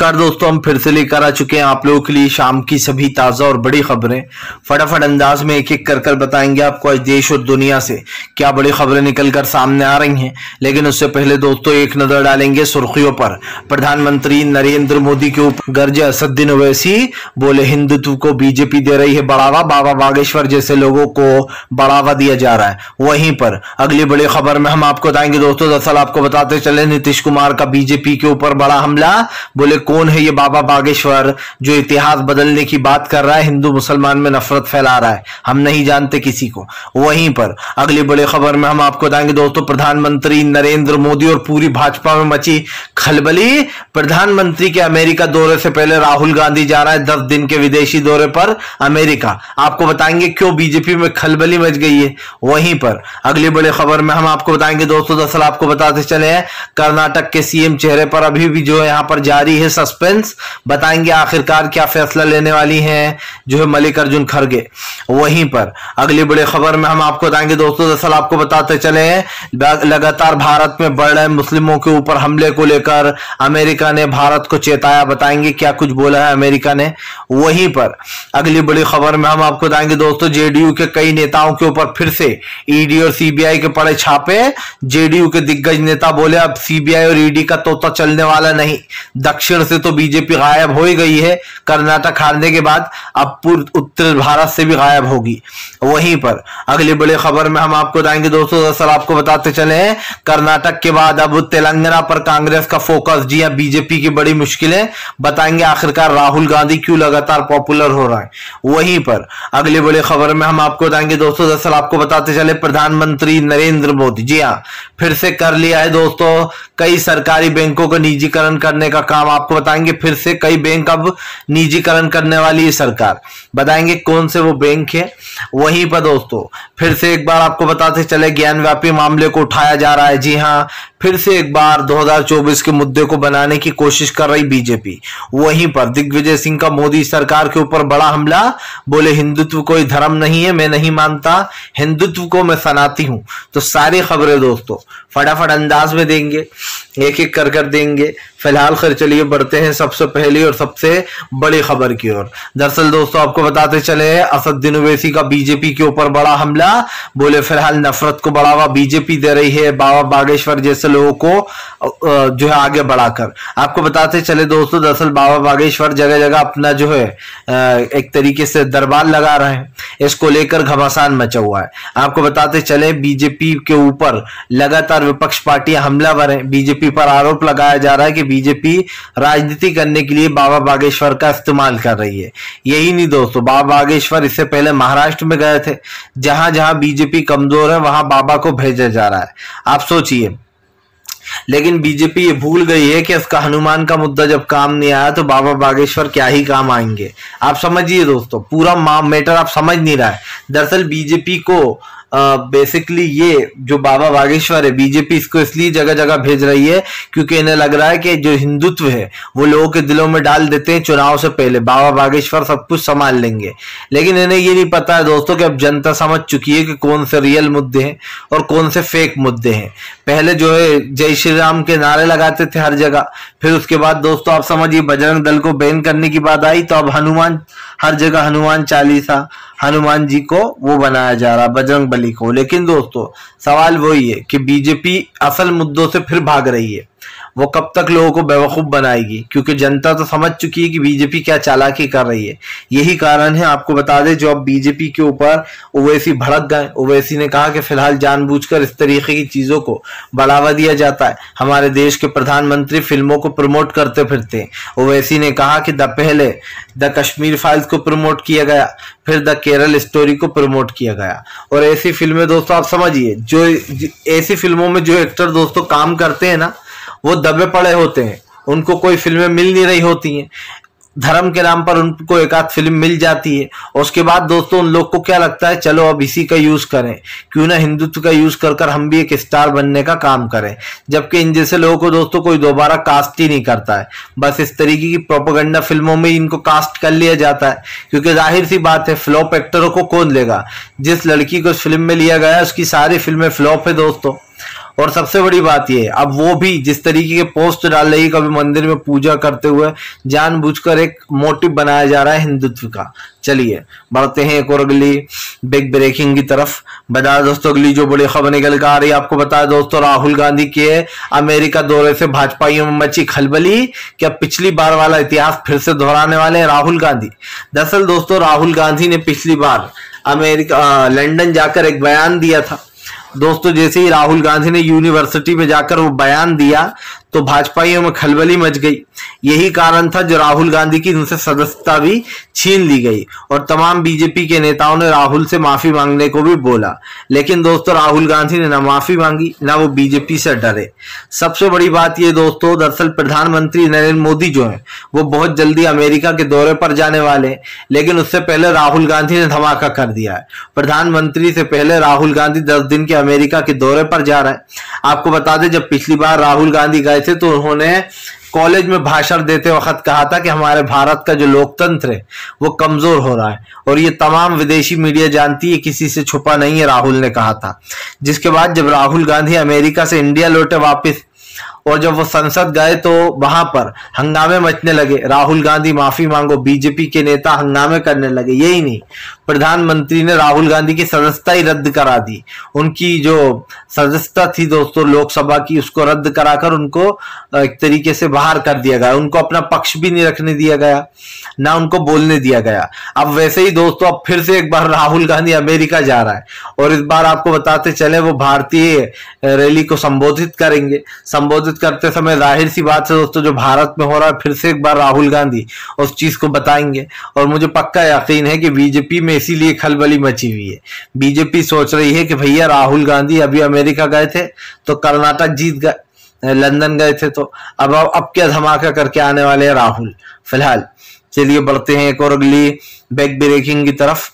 नमस्कार दोस्तों, हम फिर से लेकर आ चुके हैं आप लोगों के लिए शाम की सभी ताजा और बड़ी खबरें। फटाफट अंदाज में एक एक कर बताएंगे आपको आज देश और दुनिया से क्या बड़ी खबरें निकलकर सामने आ रही हैं। लेकिन उससे पहले दोस्तों एक नजर डालेंगे सुर्खियों पर। प्रधानमंत्री नरेंद्र मोदी के ऊपर गर्जे असदुद्दीन ओवैसी, बोले हिंदुत्व को बीजेपी दे रही है बढ़ावा, बाबा बागेश्वर जैसे लोगों को बढ़ावा दिया जा रहा है। वहीं पर अगली बड़ी खबर में हम आपको बताएंगे दोस्तों, दरअसल आपको बताते चले नीतीश कुमार का बीजेपी के ऊपर बड़ा हमला। बोले कौन है ये बाबा बागेश्वर जो इतिहास बदलने की बात कर रहा है, हिंदू मुसलमान में नफरत फैला रहा है, हम नहीं जानते किसी को। वहीं पर अगली बड़ी खबर में हम आपको बताएंगे दोस्तों, प्रधानमंत्री नरेंद्र मोदी और पूरी भाजपा में मची खलबली। प्रधानमंत्री के अमेरिका दौरे से पहले राहुल गांधी जा रहा है 10 दिन के विदेशी दौरे पर अमेरिका। आपको बताएंगे क्यों बीजेपी में खलबली मच गई है। वहीं पर अगली बड़ी खबर में हम आपको बताएंगे दोस्तों, दरअसल आपको बताते चले हैं कर्नाटक के सीएम चेहरे पर अभी भी जो है यहां पर जारी है सस्पेंस। बताएंगे आखिरकार क्या फैसला लेने वाली हैं जो है मल्लिकार्जुन खड़गे। वहीं पर अगली बड़ी खबर में हम आपको बताएंगे दोस्तों, दरअसल आपको बताते चले लगातार भारत में बढ़ रहे मुस्लिमों के ऊपर हमले को लेकर अमेरिका ने भारत को चेताया। बताएंगे क्या कुछ बोला है अमेरिका ने। वहीं पर अगली बड़ी खबर में हम आपको बताएंगे दोस्तों, जेडीयू के कई नेताओं के ऊपर फिर से ईडी और सीबीआई के पड़े छापे। जेडीयू के दिग्गज नेता बोले अब सीबीआई और ईडी का तोता चलने वाला नहीं। दक्षिण से तो बीजेपी गायब हो ही गई है कर्नाटक हारने के बाद, अब उत्तर भारत से भी गायब होगी। वहीं पर अगली बड़ी खबर में हम आपको बताएंगे दोस्तों, दरअसल आपको बताते चले कर्नाटक के बाद अब तेलंगाना पर कांग्रेस का फोकस। जी हां, बीजेपी की बड़ी मुश्किलें। बताएंगे आखिरकार राहुल गांधी क्यों लगातार पॉपुलर हो रहा है। वहीं पर अगली बड़ी खबर में हम आपको बताएंगे दोस्तों, दरअसल आपको बताते चले प्रधानमंत्री नरेंद्र मोदी जी हां फिर से कर लिया है दोस्तों कई सरकारी बैंकों को निजीकरण करने का काम। आपको बताएंगे फिर से कई बैंक अब निजीकरण करने वाली है सरकार। बताएंगे कौन से वो बैंक है। वहीं पर दोस्तों फिर से एक बार आपको बताते चले ज्ञानव्यापी मामले को उठाया जा रहा है। जी हां, फिर से एक बार 2024 के मुद्दे को बनाने की कोशिश कर रही बीजेपी। वहीं पर दिग्विजय सिंह का मोदी सरकार के ऊपर बड़ा हमला। बोले हिंदुत्व कोई धर्म नहीं है, मैं नहीं मानता, हिंदुत्व को मैं सनाती हूं। तो सारी खबरें दोस्तों फटाफट अंदाज में देंगे, एक एक कर देंगे। फिलहाल खैर चलिए बढ़ते हैं सबसे पहली और सबसे बड़ी खबर की ओर। दरअसल दोस्तों आपको बताते चले असदुद्दीन ओवैसी का बीजेपी के ऊपर बड़ा हमला। बोले फिलहाल नफरत को बढ़ावा बीजेपी दे रही है बाबा बागेश्वर जैसे लोगों को जो है आगे बढ़ाकर। आपको बताते चले दोस्तों, दरअसल बाबा बागेश्वर जगह जगह अपना जो है एक तरीके से दरबार लगा रहे हैं। इसको लेकर घमासान मचा हुआ है। आपको बताते चले बीजेपी के ऊपर लगातार विपक्ष पार्टियां हमलावर हैं। बीजेपी पर आरोप लगाया जा रहा है कि बीजेपी राजनीति करने के लिए बाबा बागेश्वर का इस्तेमाल कर रही है। यही नहीं दोस्तों, बाबा बागेश्वर इससे पहले महाराष्ट्र में गए थे। जहां जहां बीजेपी कमजोर है वहां बाबा को भेजा जा रहा है। आप सोचिए, लेकिन बीजेपी ये भूल गई है कि उसका हनुमान का मुद्दा जब काम नहीं आया तो बाबा बागेश्वर क्या ही काम आएंगे। आप समझिए दोस्तों, पूरा मैटर आप समझ नहीं रहा है। दरअसल बीजेपी को बेसिकली ये जो बाबा बागेश्वर है, बीजेपी इसको इसलिए जगह जगह भेज रही है क्योंकि इन्हें लग रहा है कि जो हिंदुत्व है वो लोगों के दिलों में डाल देते हैं चुनाव से पहले, बाबा बागेश्वर सब कुछ संभाल लेंगे। लेकिन इन्हें ये नहीं पता है दोस्तों कि अब जनता समझ चुकी है कि कौन से रियल मुद्दे हैं और कौन से फेक मुद्दे हैं। पहले जो है जय श्री राम के नारे लगाते थे हर जगह, फिर उसके बाद दोस्तों आप समझिए बजरंग दल को बैन करने की बात आई तो अब हनुमान हर जगह, हनुमान चालीसा, हनुमान जी को वो बनाया जा रहा बजरंग बली को। लेकिन दोस्तों सवाल वही है कि बीजेपी असल मुद्दों से फिर भाग रही है। वो कब तक लोगों को बेवकूफ बनाएगी, क्योंकि जनता तो समझ चुकी है कि बीजेपी क्या चालाकी कर रही है। यही कारण है आपको बता दें जो अब बीजेपी के ऊपर ओवैसी भड़क गए। ओवैसी ने कहा कि फिलहाल जानबूझकर इस तरीके की चीजों को बढ़ावा दिया जाता है। हमारे देश के प्रधानमंत्री फिल्मों को प्रमोट करते फिरते हैं। ओवैसी ने कहा कि पहले द कश्मीर फाइल्स को प्रमोट किया गया, फिर द केरल स्टोरी को प्रमोट किया गया। और ऐसी फिल्में दोस्तों आप समझिए, जो ऐसी फिल्मों में जो एक्टर दोस्तों काम करते हैं ना वो दबे पड़े होते हैं, उनको कोई फिल्में मिल नहीं रही होती हैं। धर्म के नाम पर उनको एक आध फिल्म मिल जाती है और उसके बाद दोस्तों उन लोग को क्या लगता है चलो अब इसी का यूज करें, क्यों ना हिंदुत्व का यूज कर हम भी एक स्टार बनने का काम करें। जबकि इन जैसे लोगों को दोस्तों कोई दोबारा कास्ट ही नहीं करता है। बस इस तरीके की प्रोपेगेंडा फिल्मों में इनको कास्ट कर लिया जाता है, क्योंकि जाहिर सी बात है फ्लॉप एक्टरों को कौन लेगा। जिस लड़की को इस फिल्म में लिया गया उसकी सारी फिल्में फ्लॉप है दोस्तों। और सबसे बड़ी बात ये, अब वो भी जिस तरीके के पोस्ट डाल रही है, कभी मंदिर में पूजा करते हुए जानबूझकर एक मोटिव बनाया जा रहा है हिंदुत्व का। चलिए बढ़ते हैं एक और अगली बिग ब्रेकिंग की तरफ। बता दोस्तों अगली जो बड़ी खबर निकल कर आ रही है, आपको बताया दोस्तों राहुल गांधी के अमेरिका दौरे से भाजपाइयों में मची खलबली। क्या पिछली बार वाला इतिहास फिर से दोहराने वाले हैं राहुल गांधी? दरअसल दोस्तों राहुल गांधी ने पिछली बार लंदन जाकर एक बयान दिया था दोस्तों। जैसे ही राहुल गांधी ने यूनिवर्सिटी में जाकर वो बयान दिया तो भाजपाइयों में खलबली मच गई। यही कारण था जो राहुल गांधी की उनसे सदस्यता भी छीन ली गई और तमाम बीजेपी के नेताओं ने राहुल से माफी मांगने को भी बोला। लेकिन दोस्तों राहुल गांधी ने ना माफी मांगी ना वो बीजेपी से डरे। सबसे बड़ी बात ये दोस्तों, दरअसल प्रधानमंत्री नरेंद्र मोदी जो है वो बहुत जल्दी अमेरिका के दौरे पर जाने वाले, लेकिन उससे पहले राहुल गांधी ने धमाका कर दिया है। प्रधानमंत्री से पहले राहुल गांधी 10 दिन के अमेरिका के दौरे पर जा रहे हैं। आपको बता दें जब पिछली बार राहुल गांधी गए थे तो उन्होंने कॉलेज में भाषण देते वक्त कहा था कि हमारे भारत का जो लोकतंत्र है वो कमजोर हो रहा है, और ये तमाम विदेशी मीडिया जानती है, किसी से छुपा नहीं है, राहुल ने कहा था। जिसके बाद जब राहुल गांधी अमेरिका से इंडिया लौटे वापस और जब वो संसद गए तो वहां पर हंगामे मचने लगे, राहुल गांधी माफी मांगो, बीजेपी के नेता हंगामे करने लगे। यही नहीं, प्रधानमंत्री ने राहुल गांधी की सदस्यता ही रद्द करा दी। उनकी जो सदस्यता थी दोस्तों लोकसभा की उसको रद्द कराकर उनको एक तरीके से बाहर कर दिया गया। उनको अपना पक्ष भी नहीं रखने दिया गया, ना उनको बोलने दिया गया। अब वैसे ही दोस्तों अब फिर से एक बार राहुल गांधी अमेरिका जा रहा है और इस बार आपको बताते चले वो भारतीय रैली को संबोधित करेंगे। संबोधित करते समय जाहिर सी बात है दोस्तों जो भारत में हो रहा है फिर से एक बार राहुल गांधी उस चीज को बताएंगे। और मुझे पक्का यकीन है कि बीजेपी में इसीलिए खलबली मची हुई है। बीजेपी सोच रही है कि भैया राहुल गांधी अभी अमेरिका गए थे तो कर्नाटक जीत गए, लंदन गए थे तो अब क्या धमाका करके आने वाले हैं राहुल। फिलहाल चलिए बढ़ते हैं एक और अगली बिग ब्रेकिंग की तरफ।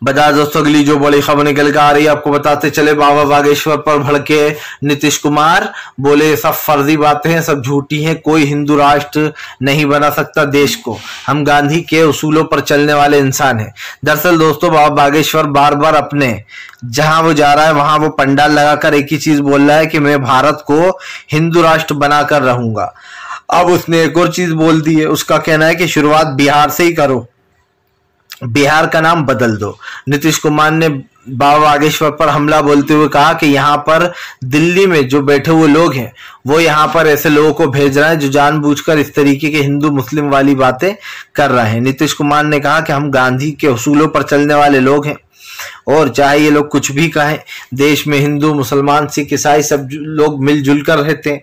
बता दोस्तों अगली जो बड़ी खबर निकल कर आ रही है, आपको बताते चले बाबा बागेश्वर पर भड़के नीतीश कुमार, बोले सब फर्जी बातें हैं, सब झूठी हैं, कोई हिंदू राष्ट्र नहीं बना सकता देश को, हम गांधी के उसूलों पर चलने वाले इंसान हैं। दरअसल दोस्तों बाबा बागेश्वर बार बार अपने जहां वो जा रहा है वहां वो पंडाल लगाकर एक ही चीज बोल रहा है कि मैं भारत को हिंदू राष्ट्र बनाकर रहूंगा। अब उसने एक और चीज बोल दी है, उसका कहना है कि शुरुआत बिहार से ही करो, बिहार का नाम बदल दो। नीतीश कुमार ने बाबा बागेश्वर पर हमला बोलते हुए कहा कि यहाँ पर दिल्ली में जो बैठे हुए लोग हैं वो यहाँ पर ऐसे लोगों को भेज रहे हैं जो जानबूझकर इस तरीके के हिंदू मुस्लिम वाली बातें कर रहे हैं। नीतीश कुमार ने कहा कि हम गांधी के उसूलों पर चलने वाले लोग हैं और चाहे ये लोग कुछ भी कहें, देश में हिंदू मुसलमान सिख ईसाई सब लोग मिलजुल कर रहते हैं,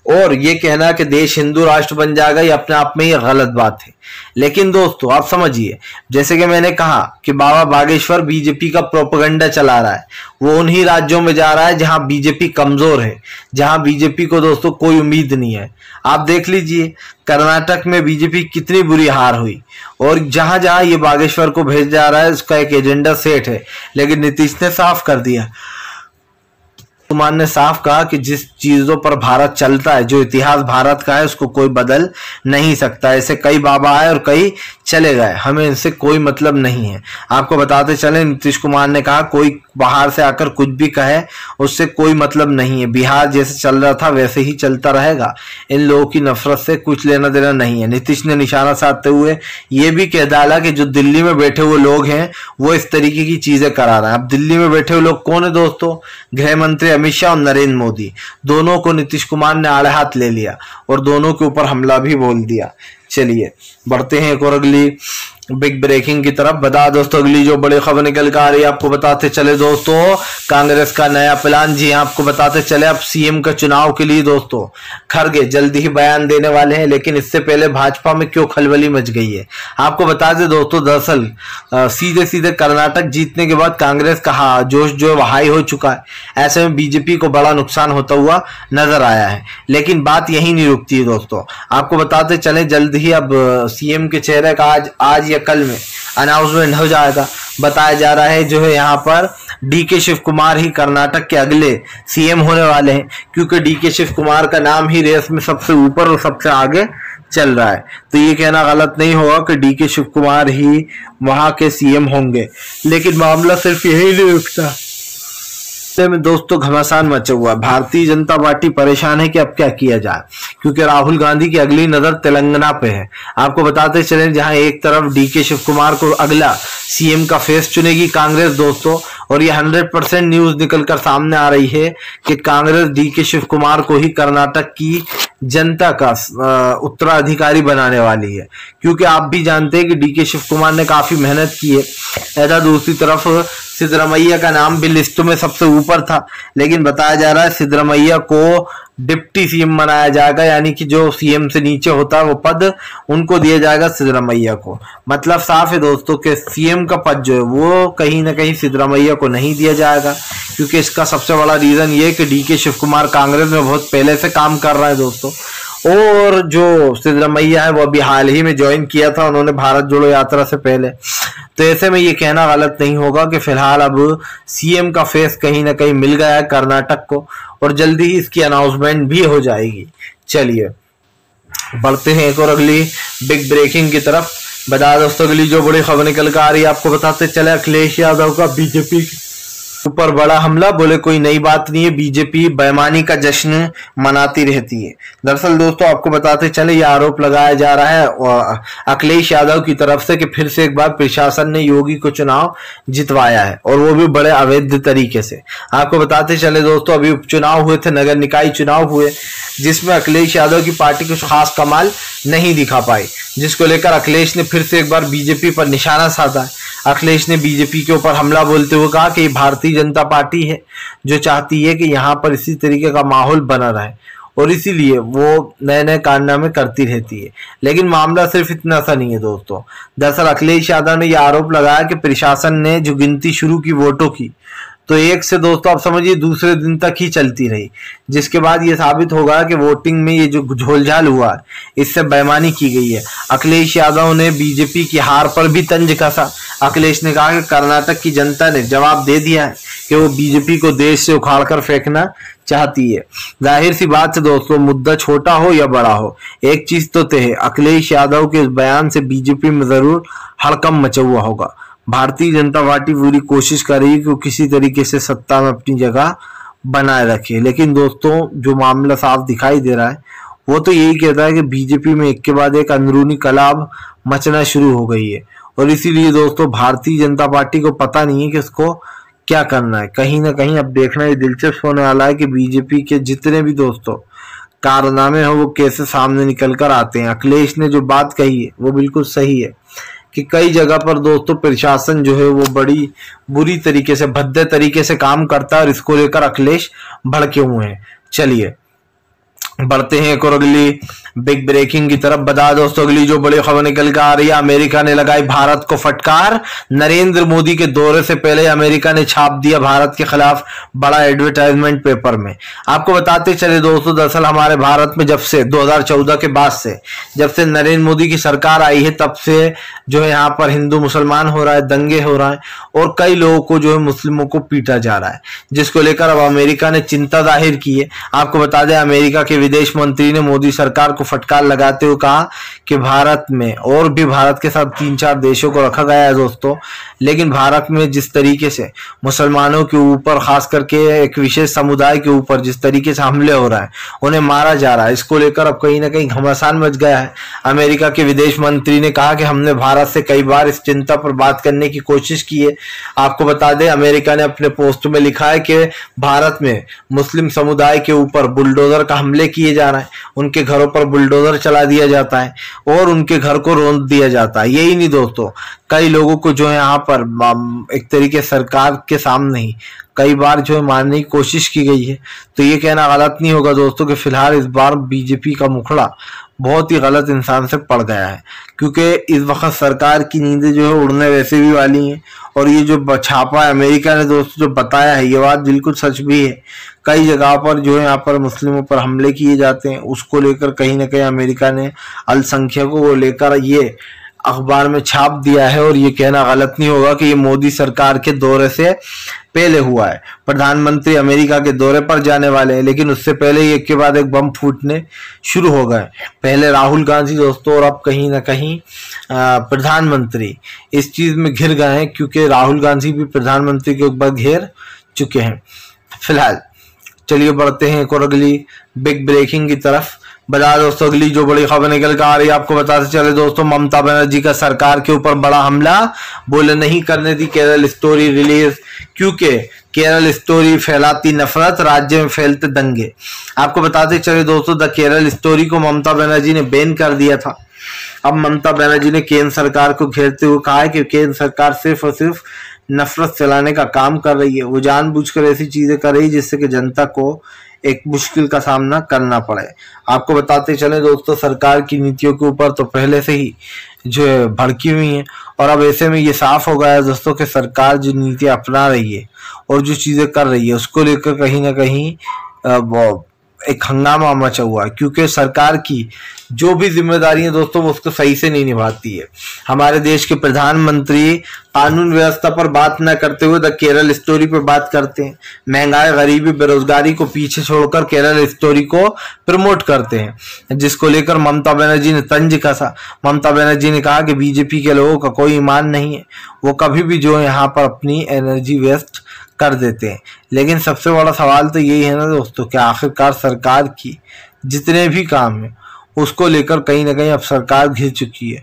और ये कहना कि देश हिंदू राष्ट्र बन जाएगा ये अपने आप में ही गलत बात है। लेकिन दोस्तों आप समझिए, जैसे कि मैंने कहा कि बाबा बागेश्वर बीजेपी का प्रोपेगेंडा चला रहा है, वो उन्हीं राज्यों में जा रहा है जहां बीजेपी कमजोर है, जहां बीजेपी को दोस्तों कोई उम्मीद नहीं है। आप देख लीजिए कर्नाटक में बीजेपी कितनी बुरी हार हुई, और जहां जहां ये बागेश्वर को भेज जा रहा है उसका एक एजेंडा सेट है। लेकिन नीतीश ने साफ कर दिया, कुमार ने साफ कहा कि जिस चीजों पर भारत चलता है, जो इतिहास भारत का है उसको कोई बदल नहीं सकता। ऐसे कई बाबा आए और कई चले गए, हमें इनसे कोई मतलब नहीं है। आपको बताते चले नीतीश कुमार ने कहा कोई बाहर से आकर कुछ भी कहे उससे कोई मतलब नहीं है, बिहार जैसे चल रहा था वैसे ही चलता रहेगा, इन लोगों की नफरत से कुछ लेना देना नहीं है। नीतीश ने निशाना साधते हुए ये भी कह डाला कि जो दिल्ली में बैठे हुए लोग हैं वो इस तरीके की चीजें करा रहे हैं। अब दिल्ली में बैठे हुए लोग कौन है दोस्तों? गृह मंत्री अमित शाह और नरेंद्र मोदी, दोनों को नीतीश कुमार ने आड़े हाथ ले लिया और दोनों के ऊपर हमला भी बोल दिया। चलिए बढ़ते हैं एक और अगली बिग ब्रेकिंग की तरफ। बता दोस्तों अगली जो बड़ी खबर निकल कर आ रही है, आपको बताते चले दोस्तों कांग्रेस का नया प्लान। जी आपको बताते चले अब सीएम का चुनाव के लिए दोस्तों खड़गे जल्दी ही बयान देने वाले हैं। लेकिन इससे पहले भाजपा में क्यों खलबली मच गई है आपको बता दें दोस्तों, दरअसल सीधे सीधे कर्नाटक जीतने के बाद कांग्रेस का जोश जो है हाई हो चुका है। ऐसे में बीजेपी को बड़ा नुकसान होता हुआ नजर आया है। लेकिन बात यही नहीं रुकती है दोस्तों, आपको बताते चले जल्द ही अब सीएम के चेहरे का आज या कल में अनाउंसमेंट हो जाएगा। बताया जा रहा है जो है यहाँ पर डीके शिव कुमार ही कर्नाटक के अगले सीएम होने वाले हैं, क्योंकि डीके शिव कुमार का नाम ही रेस में सबसे ऊपर और सबसे आगे चल रहा है। तो ये कहना गलत नहीं होगा कि डीके शिव कुमार ही वहां के सीएम होंगे। लेकिन मामला सिर्फ यही नहीं रुकता, में दोस्तों घमासान मचा हुआ। भारतीय जनता पार्टी परेशान है कि अब क्या किया जाए, क्योंकि राहुल गांधी की अगली नजर तेलंगाना पे है। आपको बताते चलें, जहां एक तरफ डीके शिव कुमार को अगला सीएम का फेस चुनेगी कांग्रेस दोस्तों, और ये 100% न्यूज निकलकर सामने आ रही है कि कांग्रेस डीके शिव कुमार को ही कर्नाटक की जनता का उत्तराधिकारी बनाने वाली है, क्योंकि आप भी जानते हैं कि डीके शिव कुमार ने काफी मेहनत की है। ऐसा दूसरी तरफ सिद्धरामैया का नाम भी लिस्ट में सबसे ऊपर था, लेकिन बताया जा रहा है सिद्धरामैया को डिप्टी सीएम बनाया जाएगा, यानी कि जो सीएम से नीचे होता है वो पद उनको दिया जाएगा सिद्धरामैया को। मतलब साफ है दोस्तों कि सीएम का पद जो है वो कहीं ना कहीं सिद्धरामैया को नहीं दिया जाएगा, क्योंकि इसका सबसे बड़ा रीजन ये है कि डीके शिव कुमार कांग्रेस में बहुत पहले से काम कर रहा है दोस्तों, और जो सिद्धरामैया है वो अभी हाल ही में ज्वाइन किया था उन्होंने भारत जोड़ो यात्रा से पहले। तो ऐसे में ये कहना गलत नहीं होगा कि फिलहाल अब सीएम का फेस कहीं ना कहीं मिल गया है कर्नाटक को, और जल्दी ही इसकी अनाउंसमेंट भी हो जाएगी। चलिए बढ़ते हैं एक और अगली बिग ब्रेकिंग की तरफ। बता दोस्तों अगली जो बड़ी खबर निकल कर आ रही है, आपको बताते चले अखिलेश यादव का बीजेपी ऊपर बड़ा हमला। बोले कोई नई बात नहीं है, बीजेपी बेईमानी का जश्न मनाती रहती है। दरअसल दोस्तों आपको बताते चले, ये आरोप लगाया जा रहा है अखिलेश यादव की तरफ से कि फिर से एक बार प्रशासन ने योगी को चुनाव जितवाया है, और वो भी बड़े अवैध तरीके से। आपको बताते चले दोस्तों, अभी उपचुनाव हुए थे, नगर निकाय चुनाव हुए, जिसमें अखिलेश यादव की पार्टी कुछ खास कमाल नहीं दिखा पाई, जिसको लेकर अखिलेश ने फिर से एक बार बीजेपी पर निशाना साधा है। अखिलेश ने बीजेपी के ऊपर हमला बोलते हुए कहा कि ये भारतीय जनता पार्टी है जो चाहती है कि यहाँ पर इसी तरीके का माहौल बना रहे, और इसीलिए वो नए नए कारनामे करती रहती है। लेकिन मामला सिर्फ इतना सा नहीं है दोस्तों। दरअसल अखिलेश यादव ने यह आरोप लगाया कि प्रशासन ने जो गिनती शुरू की वोटों की, तो एक से दोस्तों आप समझिए दूसरे दिन तक ही चलती रही, जिसके बाद ये साबित होगा कि वोटिंग में ये जो झोलझाल हुआ है इससे बेईमानी की गई है। अखिलेश यादव ने बीजेपी की हार पर भी तंज कसा। अखिलेश ने कहा कि कर्नाटक की जनता ने जवाब दे दिया है कि वो बीजेपी को देश से उखाड़कर फेंकना चाहती है। जाहिर सी बात है दोस्तों, मुद्दा छोटा हो या बड़ा हो, एक चीज तो तय है, अखिलेश यादव के इस बयान से बीजेपी में जरूर हड़कंप मचा हुआ होगा। भारतीय जनता पार्टी पूरी कोशिश कर रही है कि वो किसी तरीके से सत्ता में अपनी जगह बनाए रखे, लेकिन दोस्तों जो मामला साफ दिखाई दे रहा है वो तो यही कहता है कि बीजेपी में एक के बाद एक अंदरूनी कलाब मचना शुरू हो गई है, और इसीलिए दोस्तों भारतीय जनता पार्टी को पता नहीं है कि उसको क्या करना है। कहीं ना कहीं अब देखना ये दिलचस्प होने वाला है कि बीजेपी के जितने भी दोस्तों कारनामे हो वो कैसे सामने निकल कर आते हैं। अखिलेश ने जो बात कही है वो बिल्कुल सही है कि कई जगह पर दोस्तों प्रशासन जो है वो बड़ी बुरी तरीके से, भद्दे तरीके से काम करता है, और इसको लेकर अखिलेश भड़के हुए हैं। चलिए बढ़ते हैं एक और अगली बिग ब्रेकिंग की तरफ। बता दोस्तों अगली जो बड़ी खबर निकल कर आ रही है, अमेरिका ने लगाई भारत को फटकार। नरेंद्र मोदी के दौरे से पहले अमेरिका ने छाप दिया भारत के खिलाफ बड़ा एडवर्टाइजमेंट पेपर में। आपको बताते चले दोस्तों, दरअसल हमारे भारत में जब से 2014 के बाद से, जब से नरेंद्र मोदी की सरकार आई है, तब से जो है यहाँ पर हिंदू मुसलमान हो रहा है, दंगे हो रहा है, और कई लोगों को जो है मुस्लिमों को पीटा जा रहा है, जिसको लेकर अब अमेरिका ने चिंता जाहिर की है। आपको बता दें अमेरिका के विदेश मंत्री ने मोदी सरकार को फटकार लगाते हुए कहा कि भारत में और भी भारत के साथ 3-4 देशों को रखा गया है दोस्तों, लेकिन भारत में जिस तरीके से मुसलमानों के ऊपर, खास करके एक विशेष समुदाय के ऊपर जिस तरीके से हमले हो रहा है, उन्हें मारा जा रहा है, इसको लेकर अब कहीं ना कहीं घमासान मच गया है। अमेरिका के विदेश मंत्री ने कहा कि हमने भारत से कई बार इस चिंता पर बात करने की कोशिश की है। आपको बता दें अमेरिका ने अपने पोस्ट में लिखा है कि भारत में मुस्लिम समुदाय के ऊपर बुलडोजर का हमले किए जा रहे हैं, उनके घरों पर बुलडोजर चला दिया जाता है और उनके घर को रौंद दिया जाता है। यही नहीं दोस्तों, कई लोगों को जो है यहाँ पर एक तरीके सरकार के सामने ही कई बार जो है मारने की कोशिश की गई है। तो ये कहना गलत नहीं होगा दोस्तों कि फिलहाल इस बार बीजेपी का मुखड़ा बहुत ही गलत इंसान से पड़ गया है, क्योंकि इस वक्त सरकार की नींदें जो है उड़ने वैसे भी वाली हैं। और ये जो छापा है अमेरिका ने दोस्तों जो बताया है, ये बात बिल्कुल सच भी है। कई जगह पर जो है यहाँ पर मुस्लिमों पर हमले किए जाते हैं, उसको लेकर कहीं ना कहीं अमेरिका ने अल्पसंख्यकों को लेकर ये अखबार में छाप दिया है। और ये कहना गलत नहीं होगा कि ये मोदी सरकार के दौरे से पहले हुआ है। प्रधानमंत्री अमेरिका के दौरे पर जाने वाले हैं, लेकिन उससे पहले ही एक के बाद एक बम फूटने शुरू हो गए। पहले राहुल गांधी दोस्तों, और अब कहीं ना कहीं प्रधानमंत्री इस चीज में घिर गए हैं, क्योंकि राहुल गांधी भी प्रधानमंत्री के ऊपर घेर चुके हैं। फिलहाल चलिए बढ़ते हैं एक और अगली बिग ब्रेकिंग की तरफ। बता दोस्तों अगली जो बड़ी खबर निकल कर आ रही है, आपको बताते चले दोस्तों, ममता बनर्जी का सरकार के ऊपर बड़ा हमला, बोले नहीं करने दी केरल स्टोरी रिलीज, क्योंकि केरल स्टोरी फैलाती नफरत, राज्य में फैलते दंगे। आपको बताते चले दोस्तों, द केरल स्टोरी को ममता बनर्जी ने बैन कर दिया था। अब ममता बनर्जी ने केंद्र सरकार को घेरते हुए कहा है कि केंद्र सरकार सिर्फ और सिर्फ नफरत फैलाने का काम कर रही है। वो जानबूझकर ऐसी चीजें कर रही है जिससे कि जनता को एक मुश्किल का सामना करना पड़े। आपको बताते चले दोस्तों, सरकार की नीतियों के ऊपर तो पहले से ही जो है भड़की हुई है, और अब ऐसे में ये साफ हो गया है दोस्तों कि सरकार जो नीतियां अपना रही है और जो चीजें कर रही है उसको लेकर कहीं ना कहीं एक हंगामा मचा हुआ है, क्योंकि सरकार की जो भी जिम्मेदारी है दोस्तों वो उसको सही से नहीं निभाती है। हमारे देश के प्रधानमंत्री कानून व्यवस्था पर बात न करते हुए द केरल स्टोरी पर बात करते हैं। महंगाई, गरीबी, बेरोजगारी को पीछे छोड़कर केरल स्टोरी को प्रमोट करते हैं, जिसको लेकर ममता बनर्जी ने तंज कसा। ममता बनर्जी ने कहा कि बीजेपी के लोगों का कोई ईमान नहीं है, वो कभी भी जो यहाँ पर अपनी एनर्जी वेस्ट कर देते हैं। लेकिन सबसे बड़ा सवाल तो यही है ना दोस्तों कि आखिरकार सरकार की जितने भी काम है उसको लेकर कहीं ना कहीं अब सरकार घिर चुकी है,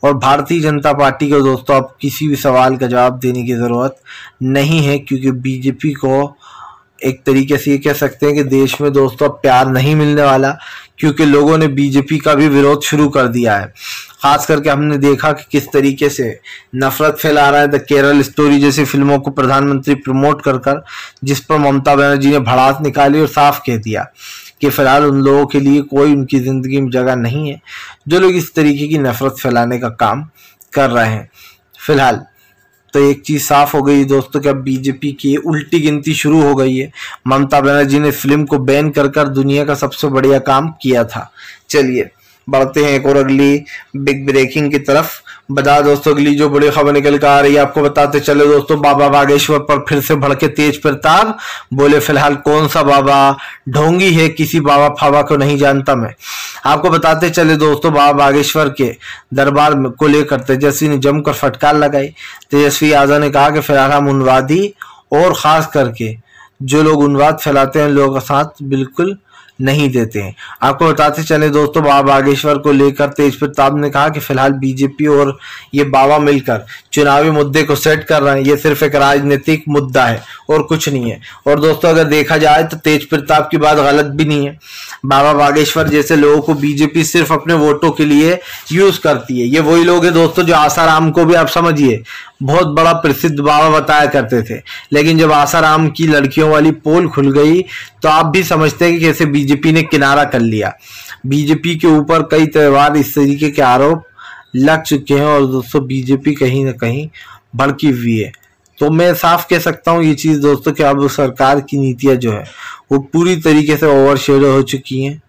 और भारतीय जनता पार्टी को दोस्तों अब किसी भी सवाल का जवाब देने की जरूरत नहीं है, क्योंकि बीजेपी को एक तरीके से ये कह सकते हैं कि देश में दोस्तों अब प्यार नहीं मिलने वाला, क्योंकि लोगों ने बीजेपी का भी विरोध शुरू कर दिया है। खास करके हमने देखा कि किस तरीके से नफरत फैला रहा है द केरल स्टोरी जैसी फिल्मों को प्रधानमंत्री प्रमोट कर, जिस पर ममता बनर्जी ने भड़ास निकाली और साफ कह दिया कि फिलहाल उन लोगों के लिए कोई उनकी जिंदगी में जगह नहीं है जो लोग इस तरीके की नफरत फैलाने का काम कर रहे हैं। फिलहाल तो एक चीज साफ हो गई दोस्तों कि अब बीजेपी की उल्टी गिनती शुरू हो गई है। ममता बनर्जी ने फिल्म को बैन कर दुनिया का सबसे बढ़िया काम किया था। चलिए बढ़ते हैं एक और अगली बिग ब्रेकिंग की तरफ। बता दोस्तों अगली जो बड़ी खबर निकल कर आ रही है, आपको बताते चले दोस्तों, बाबा बागेश्वर पर फिर से भड़के तेज प्रताप, बोले फिलहाल कौन सा बाबा ढोंगी है, किसी बाबा फाबा को नहीं जानता मैं। आपको बताते चले दोस्तों, बाबा बागेश्वर के दरबार को लेकर तेजस्वी ने जमकर फटकार लगाई। तेजस्वी यादव ने कहा कि फिलहाल हम उन्वादी और खास करके जो लोग उन्वाद फैलाते हैं लोगों का साथ बिल्कुल नहीं देते हैं। आपको बताते चले दोस्तों, बाबा बागेश्वर को लेकर तेज प्रताप ने कहा कि फिलहाल बीजेपी और ये बाबा मिलकर चुनावी मुद्दे को सेट कर रहे हैं, ये सिर्फ एक राजनीतिक मुद्दा है और कुछ नहीं है। और दोस्तों अगर देखा जाए तो तेज प्रताप की बात गलत भी नहीं है। बाबा बागेश्वर जैसे लोगों को बीजेपी सिर्फ अपने वोटों के लिए यूज करती है। ये वही लोग हैं दोस्तों जो आसाराम को भी आप समझिए बहुत बड़ा प्रसिद्ध बाबा बताया करते थे, लेकिन जब आसाराम की लड़कियों वाली पोल खुल गई तो आप भी समझते हैं कि कैसे बीजेपी ने किनारा कर लिया। बीजेपी के ऊपर कई त्योहार इस तरीके के आरोप लग चुके हैं और दोस्तों बीजेपी कहीं ना कहीं भड़की हुई है। तो मैं साफ कह सकता हूँ ये चीज दोस्तों कि अब सरकार की नीतियां जो है वो पूरी तरीके से ओवरशेडो हो चुकी हैं,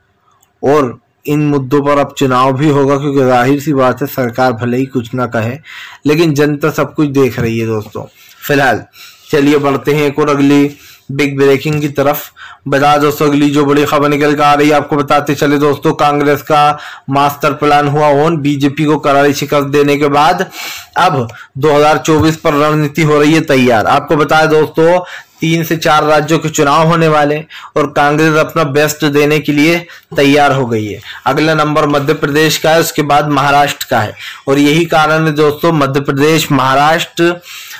और इन मुद्दों पर अब चुनाव भी होगा, क्योंकि जाहिर सी बात है सरकार भले ही कुछ ना कहे लेकिन जनता सब कुछ देख रही है दोस्तों। फिलहाल चलिए बढ़ते हैं एक और अगली बिग ब्रेकिंग की तरफ। बता दोस्तों अगली जो बड़ी खबर निकल कर आ रही है, आपको बताते चले दोस्तों, कांग्रेस का मास्टर प्लान हुआ ऑन। बीजेपी को करारी शिकस्त देने के बाद अब 2024 पर रणनीति हो रही है तैयार। आपको बताया दोस्तों 3 से 4 राज्यों के चुनाव होने वाले और कांग्रेस अपना बेस्ट देने के लिए तैयार हो गई है। अगला नंबर मध्य प्रदेश का है, उसके बाद महाराष्ट्र का है, और यही कारण है दोस्तों मध्य प्रदेश, महाराष्ट्र,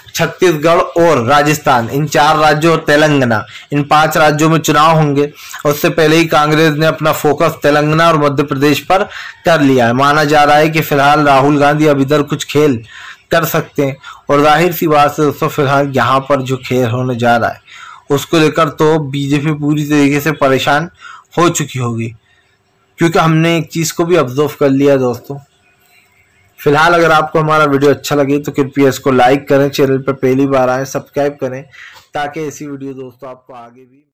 छत्तीसगढ़ और राजस्थान, इन 4 राज्यों और तेलंगाना, इन 5 राज्यों में चुनाव होंगे। उससे पहले ही कांग्रेस ने अपना फोकस तेलंगाना और मध्य प्रदेश पर कर लिया है। माना जा रहा है कि फिलहाल राहुल गांधी अब इधर कुछ खेल कर सकते हैं, और जाहिर सी बात है दोस्तों फिलहाल यहाँ पर जो खेल होने जा रहा है उसको लेकर तो बीजेपी पूरी तरीके से परेशान हो चुकी होगी, क्योंकि हमने एक चीज को भी ऑब्जर्व कर लिया दोस्तों। फिलहाल अगर आपको हमारा वीडियो अच्छा लगे तो कृपया इसको लाइक करें, चैनल पर पहली बार आए सब्सक्राइब करें, ताकि ऐसी वीडियो दोस्तों आपको आगे भी